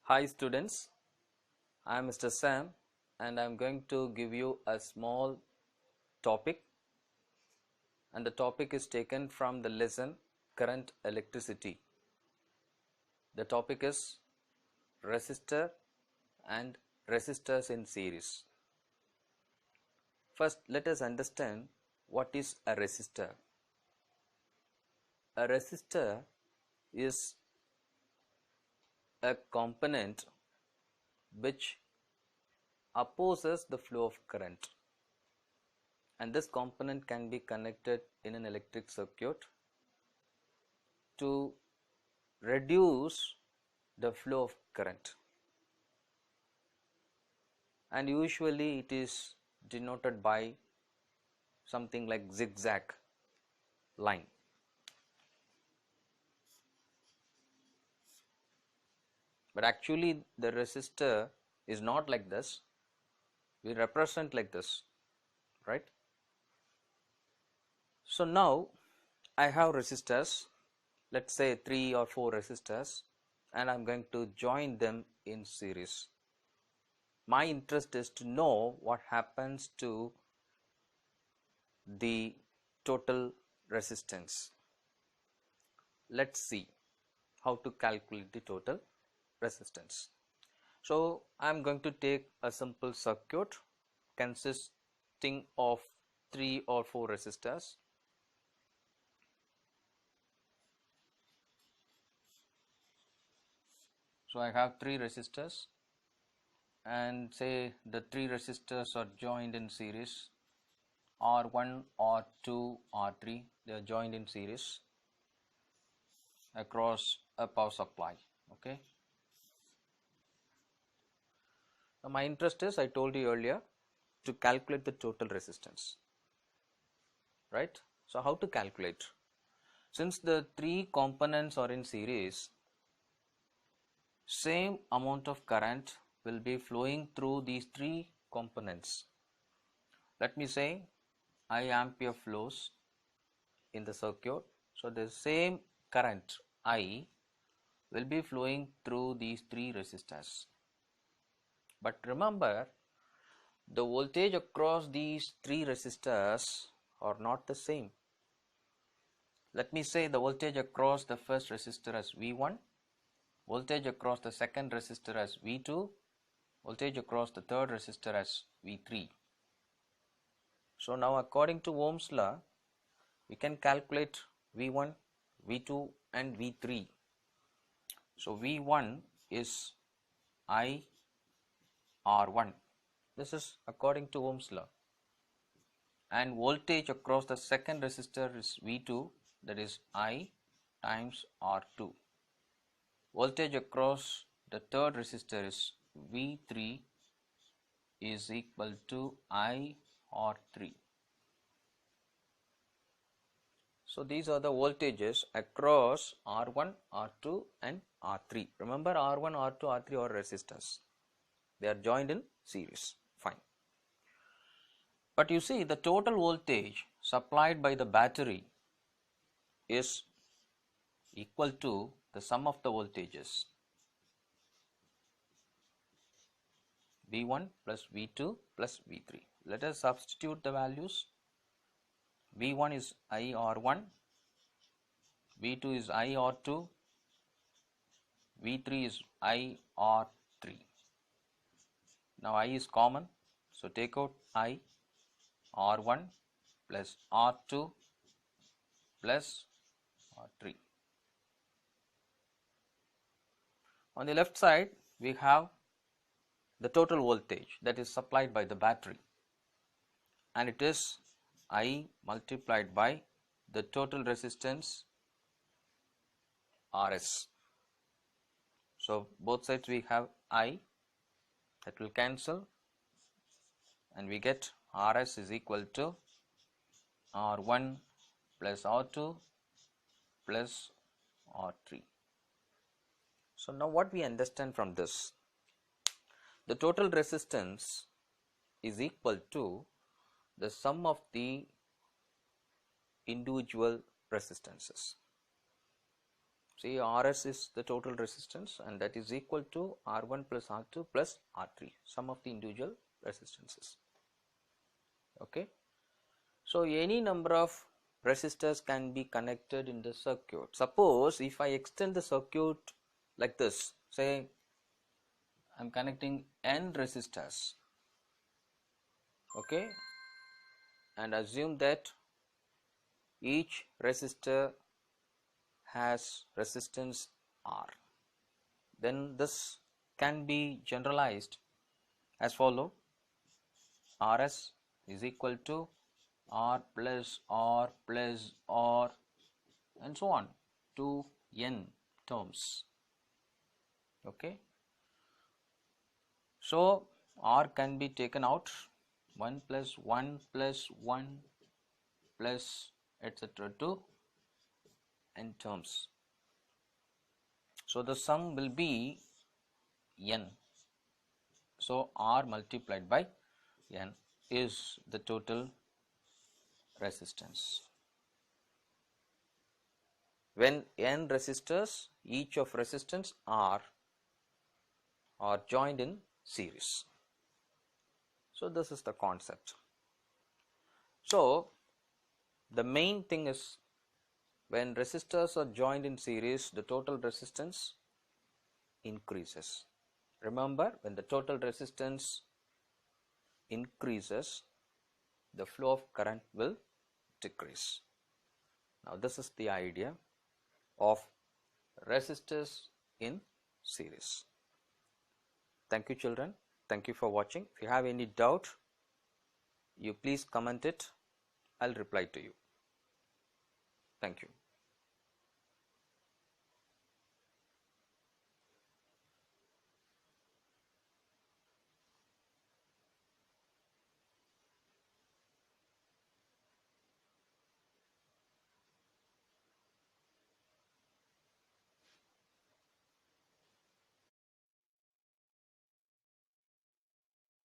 Hi students, I am Mr. Sam and I am going to give you a small topic, and the topic is taken from the lesson Current Electricity. The topic is resistor and resistors in series. First, let us understand what is a resistor. A resistor is a component which opposes the flow of current, and this component can be connected in an electric circuit to reduce the flow of current, and usually it is denoted by something like zigzag line. But actually the resistor is not like this. We represent like this, right? So now I have resistors, let's say 3 or 4 resistors, and I'm going to join them in series. My interest is to know what happens to the total resistance. Let's see how to calculate the total resistance. So I am going to take a simple circuit consisting of 3 or 4 resistors. So I have 3 resistors, and say the 3 resistors are joined in series, R1, R2, R3, they are joined in series across a power supply. Okay. Now my interest is, I told you earlier, to calculate the total resistance, right? So how to calculate? Since the 3 components are in series, same amount of current will be flowing through these 3 components. Let me say I ampere flows in the circuit, so the same current I will be flowing through these 3 resistors. But remember, the voltage across these 3 resistors are not the same. Let me say the voltage across the first resistor as V1, voltage across the second resistor as V2, voltage across the third resistor as V3. So now according to Ohm's law, we can calculate V1, V2 and V3. So V1 is I R1. This is according to Ohm's law. And voltage across the second resistor is V2, that is I times R2. Voltage across the third resistor is V3 is equal to I R3. So these are the voltages across R1, R2 and R3. Remember, R1, R2, R3 are resistors. They are joined in series. Fine. But you see, the total voltage supplied by the battery is equal to the sum of the voltages V1 plus V2 plus V3. Let us substitute the values. V1 is IR1, V2 is IR2, V3 is IR3. Now I is common, so take out I, R1 plus R2 plus R3. On the left side, we have the total voltage that is supplied by the battery, and it is I multiplied by the total resistance Rs. So both sides we have I, that will cancel, and we get Rs is equal to R1 plus R2 plus R3. So now what we understand from this, the total resistance is equal to the sum of the individual resistances. See, Rs is the total resistance, and that is equal to R1 plus R2 plus R3, sum of the individual resistances. Okay. So any number of resistors can be connected in the circuit. Suppose if I extend the circuit like this, say I am connecting n resistors, okay, and assume that each resistor has resistance R, then this can be generalized as follow: Rs is equal to R plus R plus R and so on to n terms. Okay, so R can be taken out, 1 plus 1 plus 1 plus etc. to n terms. So the sum will be n. So R multiplied by n is the total resistance. When n resistors, each of resistance R are joined in series. So this is the concept. So the main thing is, when resistors are joined in series, the total resistance increases. Remember, when the total resistance increases, the flow of current will decrease. Now this is the idea of resistors in series. Thank you, children. Thank you for watching. If you have any doubt, you please comment it. I'll reply to you. Thank you.